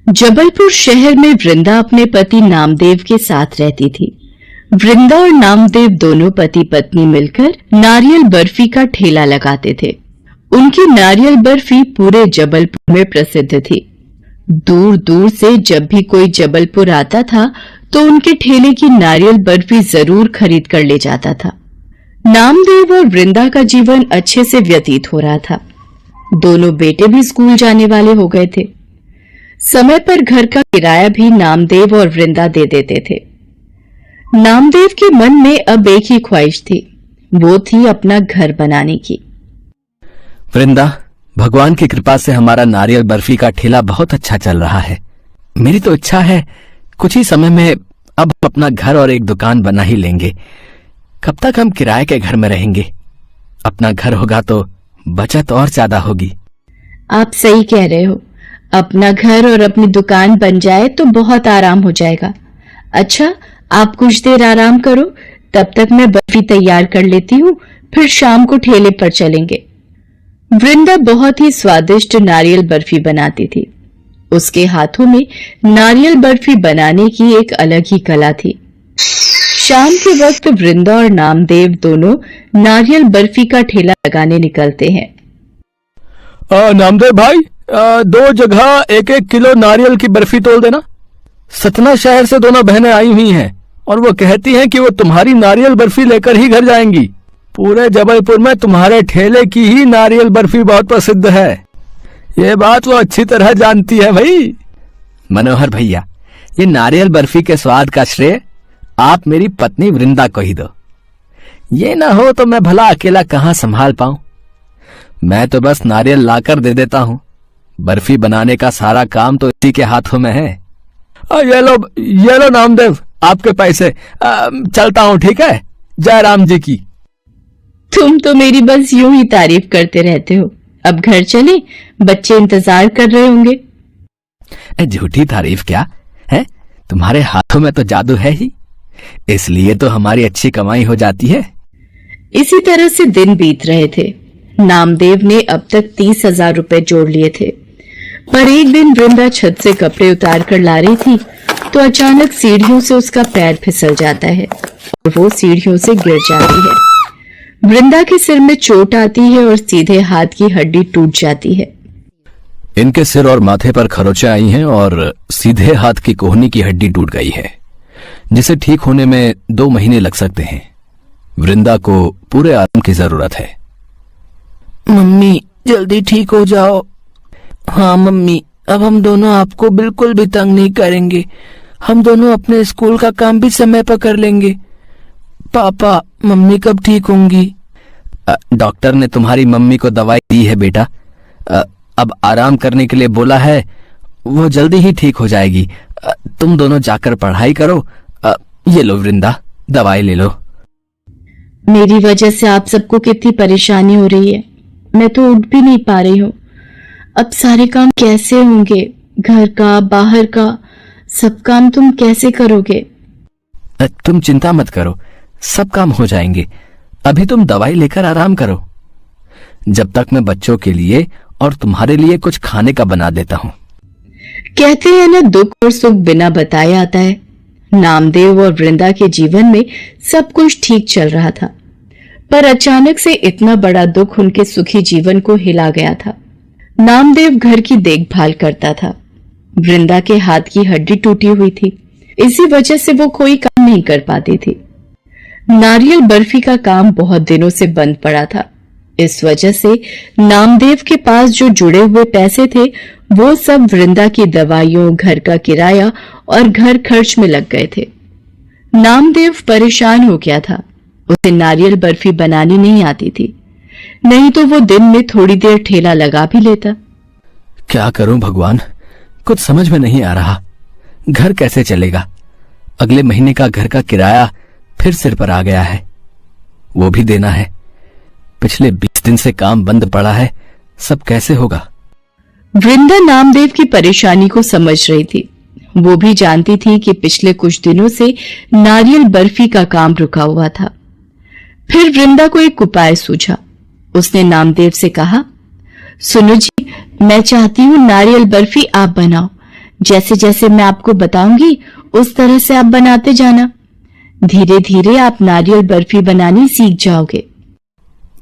जबलपुर शहर में वृंदा अपने पति नामदेव के साथ रहती थी। वृंदा और नामदेव दोनों पति पत्नी मिलकर नारियल बर्फी का ठेला लगाते थे। उनकी नारियल बर्फी पूरे जबलपुर में प्रसिद्ध थी। दूर दूर से जब भी कोई जबलपुर आता था तो उनके ठेले की नारियल बर्फी जरूर खरीद कर ले जाता था। नामदेव और वृंदा का जीवन अच्छे से व्यतीत हो रहा था। दोनों बेटे भी स्कूल जाने वाले हो गए थे। समय पर घर का किराया भी नामदेव और वृंदा दे देते थे। नामदेव के मन में अब एक ही ख्वाहिश थी, वो थी अपना घर बनाने की। वृंदा, भगवान की कृपा से हमारा नारियल बर्फी का ठेला बहुत अच्छा चल रहा है। मेरी तो इच्छा है कुछ ही समय में अब अपना घर और एक दुकान बना ही लेंगे। कब तक हम किराए के घर में रहेंगे? अपना घर होगा तो बचत और ज्यादा होगी। आप सही कह रहे हो। अपना घर और अपनी दुकान बन जाए तो बहुत आराम हो जाएगा। अच्छा, आप कुछ देर आराम करो, तब तक मैं बर्फी तैयार कर लेती हूँ, फिर शाम को ठेले पर चलेंगे। वृंदा बहुत ही स्वादिष्ट नारियल बर्फी बनाती थी। उसके हाथों में नारियल बर्फी बनाने की एक अलग ही कला थी। शाम के वक्त वृंदा और नामदेव दोनों नारियल बर्फी का ठेला लगाने निकलते हैं। नामदेव भाई, 2 जगह 1-1 किलो नारियल की बर्फी तोल देना। सतना शहर से दोनों बहनें आई हुई हैं और वो कहती हैं कि वो तुम्हारी नारियल बर्फी लेकर ही घर जाएंगी। पूरे जबलपुर में तुम्हारे ठेले की ही नारियल बर्फी बहुत प्रसिद्ध है। ये बात वो अच्छी तरह जानती है भाई। मनोहर भैया, ये नारियल बर्फी के स्वाद का श्रेय आप मेरी पत्नी वृंदा को ही दो। ये ना हो तो मैं भला अकेला कहाँ संभाल पाऊं। मैं तो बस नारियल लाकर दे देता हूँ। बर्फी बनाने का सारा काम तो इसी के हाथों में है। ये लो नामदेव, आपके पैसे। चलता हूँ, ठीक है? जय राम जी की। तुम तो मेरी बस यूं ही तारीफ करते रहते हो। अब घर चले, बच्चे इंतजार कर रहे होंगे। झूठी तारीफ क्या है? तुम्हारे हाथों में तो जादू है ही, इसलिए तो हमारी अच्छी कमाई हो जाती है। इसी तरह से दिन बीत रहे थे। नामदेव ने अब तक 30,000 रुपए जोड़ लिए थे, पर एक दिन वृंदा छत से कपड़े उतार कर ला रही थी तो अचानक सीढ़ियों से उसका पैर फिसल जाता है और वो सीढ़ियों से गिर जाती है। वृंदा के सिर में चोट आती है और सीधे हाथ की हड्डी टूट जाती है। इनके सिर और माथे पर खरोंचे आई हैं और सीधे हाथ की कोहनी की हड्डी टूट गई है, जिसे ठीक होने में 2 महीने लग सकते हैं। वृंदा को पूरे आराम की जरूरत है। मम्मी, जल्दी ठीक हो जाओ। हाँ मम्मी, अब हम दोनों आपको बिल्कुल भी तंग नहीं करेंगे। हम दोनों अपने स्कूल का काम भी समय पर कर लेंगे। पापा, मम्मी कब ठीक होंगी? डॉक्टर ने तुम्हारी मम्मी को दवाई दी है बेटा। अब आराम करने के लिए बोला है। वो जल्दी ही ठीक हो जाएगी। तुम दोनों जाकर पढ़ाई करो। ये लो वृंदा, दवाई ले लो। मेरी वजह से आप सबको कितनी परेशानी हो रही है। मैं तो उठ भी नहीं पा रही हूँ। अब सारे काम कैसे होंगे? घर का, बाहर का, सब काम तुम कैसे करोगे? तुम चिंता मत करो, सब काम हो जाएंगे। अभी तुम दवाई लेकर आराम करो, जब तक मैं बच्चों के लिए और तुम्हारे लिए कुछ खाने का बना देता हूँ। कहते हैं ना, दुख और सुख बिना बताए आता है। नामदेव और वृंदा के जीवन में सब कुछ ठीक चल रहा था, पर अचानक से इतना बड़ा दुख उनके सुखी जीवन को हिला गया था। नामदेव घर की देखभाल करता था। वृंदा के हाथ की हड्डी टूटी हुई थी, इसी वजह से वो कोई काम नहीं कर पाती थी। नारियल बर्फी का काम बहुत दिनों से बंद पड़ा था। इस वजह से नामदेव के पास जो जुड़े हुए पैसे थे वो सब वृंदा की दवाइयों, घर का किराया और घर खर्च में लग गए थे। नामदेव परेशान हो गया था। उसे नारियल बर्फी बनानी नहीं आती थी, नहीं तो वो दिन में थोड़ी देर ठेला लगा भी लेता। क्या करूं भगवान, कुछ समझ में नहीं आ रहा। घर कैसे चलेगा? अगले महीने का घर का किराया फिर सिर पर आ गया है, वो भी देना है। पिछले 20 दिन से काम बंद पड़ा है, सब कैसे होगा? वृंदा नामदेव की परेशानी को समझ रही थी। वो भी जानती थी कि पिछले कुछ दिनों से नारियल बर्फी का काम रुका हुआ था। फिर वृंदा को एक उपाय सूझा। उसने नामदेव से कहा, सुनो जी, मैं चाहती हूँ नारियल बर्फी आप बनाओ, जैसे जैसे मैं आपको बताऊंगी उस तरह से आप बनाते जाना। धीरे धीरे आप नारियल बर्फी बनानी सीख जाओगे।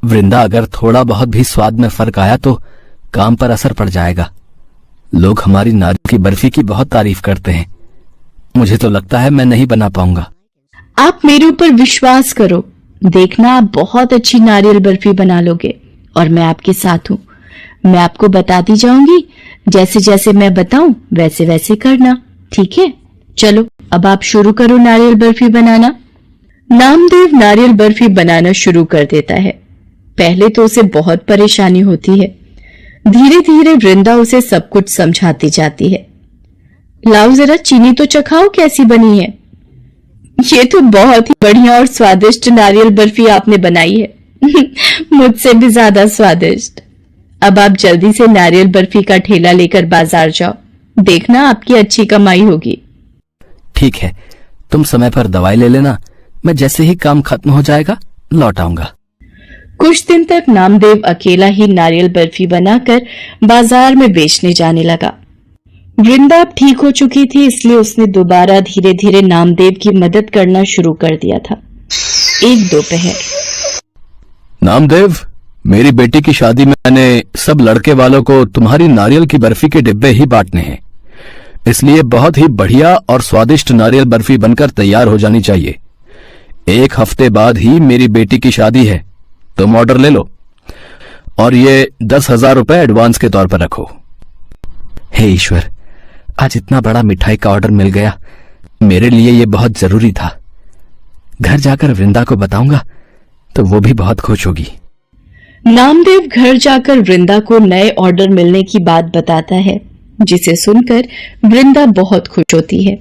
वृंदा, अगर थोड़ा बहुत भी स्वाद में फर्क आया तो काम पर असर पड़ जाएगा। लोग हमारी नारियल की बर्फी की बहुत तारीफ करते हैं। मुझे तो लगता है मैं नहीं बना पाऊंगा। आप मेरे ऊपर विश्वास करो, देखना आप बहुत अच्छी नारियल बर्फी बना लोगे और मैं आपके साथ हूं। मैं आपको बताती जाऊंगी, जैसे जैसे मैं बताऊं वैसे वैसे करना, ठीक है? चलो अब आप शुरू करो नारियल बर्फी बनाना। नामदेव नारियल बर्फी बनाना शुरू कर देता है। पहले तो उसे बहुत परेशानी होती है। धीरे धीरे वृंदा उसे सब कुछ समझाती जाती है। लाओ जरा चीनी तो चखाओ कैसी बनी है। ये तो बहुत ही बढ़िया और स्वादिष्ट नारियल बर्फी आपने बनाई है। मुझसे भी ज्यादा स्वादिष्ट। अब आप जल्दी से नारियल बर्फी का ठेला लेकर बाजार जाओ, देखना आपकी अच्छी कमाई होगी। ठीक है, तुम समय पर दवाई ले लेना। मैं जैसे ही काम खत्म हो जाएगा लौट आऊंगा। कुछ दिन तक नामदेव अकेला ही नारियल बर्फी बनाकर बाजार में बेचने जाने लगा। वृंदा अब ठीक हो चुकी थी, इसलिए उसने दोबारा धीरे धीरे नामदेव की मदद करना शुरू कर दिया था। एक दोपहर, नामदेव, मेरी बेटी की शादी में मैंने सब लड़के वालों को तुम्हारी नारियल की बर्फी के डिब्बे ही बांटने हैं, इसलिए बहुत ही बढ़िया और स्वादिष्ट नारियल बर्फी बनकर तैयार हो जानी चाहिए। 1 हफ्ते बाद ही मेरी बेटी की शादी है, तुम ऑर्डर ले लो और ये 10,000 रुपए एडवांस के तौर पर रखो। हे ईश्वर, आज इतना बड़ा मिठाई का ऑर्डर मिल गया। मेरे लिए ये बहुत जरूरी था। घर जाकर वृंदा को बताऊंगा तो वो भी बहुत खुश होगी। नामदेव घर जाकर वृंदा को नए ऑर्डर मिलने की बात बताता है, जिसे सुनकर वृंदा बहुत खुश होती है।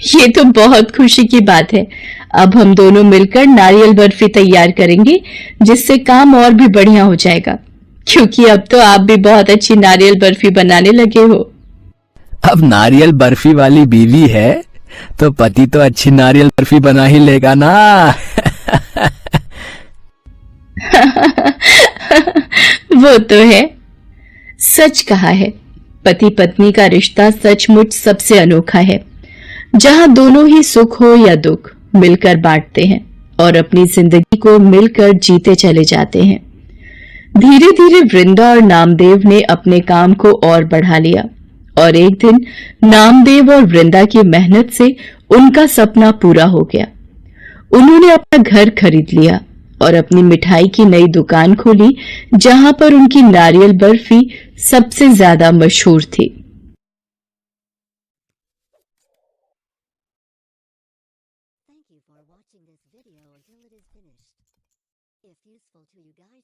ये तो बहुत खुशी की बात है। अब हम दोनों मिलकर नारियल बर्फी तैयार करेंगे, जिससे काम और भी बढ़िया हो जाएगा, क्योंकि अब तो आप भी बहुत अच्छी नारियल बर्फी बनाने लगे हो। अब नारियल बर्फी वाली बीवी है तो पति तो अच्छी नारियल बर्फी बना ही लेगा ना। वो तो है, सच कहा है। पति पत्नी का रिश्ता सचमुच सबसे अनोखा है, जहां दोनों ही सुख हो या दुख मिलकर बांटते हैं और अपनी जिंदगी को मिलकर जीते चले जाते हैं। धीरे धीरे वृंदा और नामदेव ने अपने काम को और बढ़ा लिया और एक दिन नामदेव और वृंदा की मेहनत से उनका सपना पूरा हो गया। उन्होंने अपना घर खरीद लिया और अपनी मिठाई की नई दुकान खोली, जहां पर उनकी नारियल बर्फी सबसे ज्यादा मशहूर थी। Thank you for watching this video until it is finished. If useful to you guys,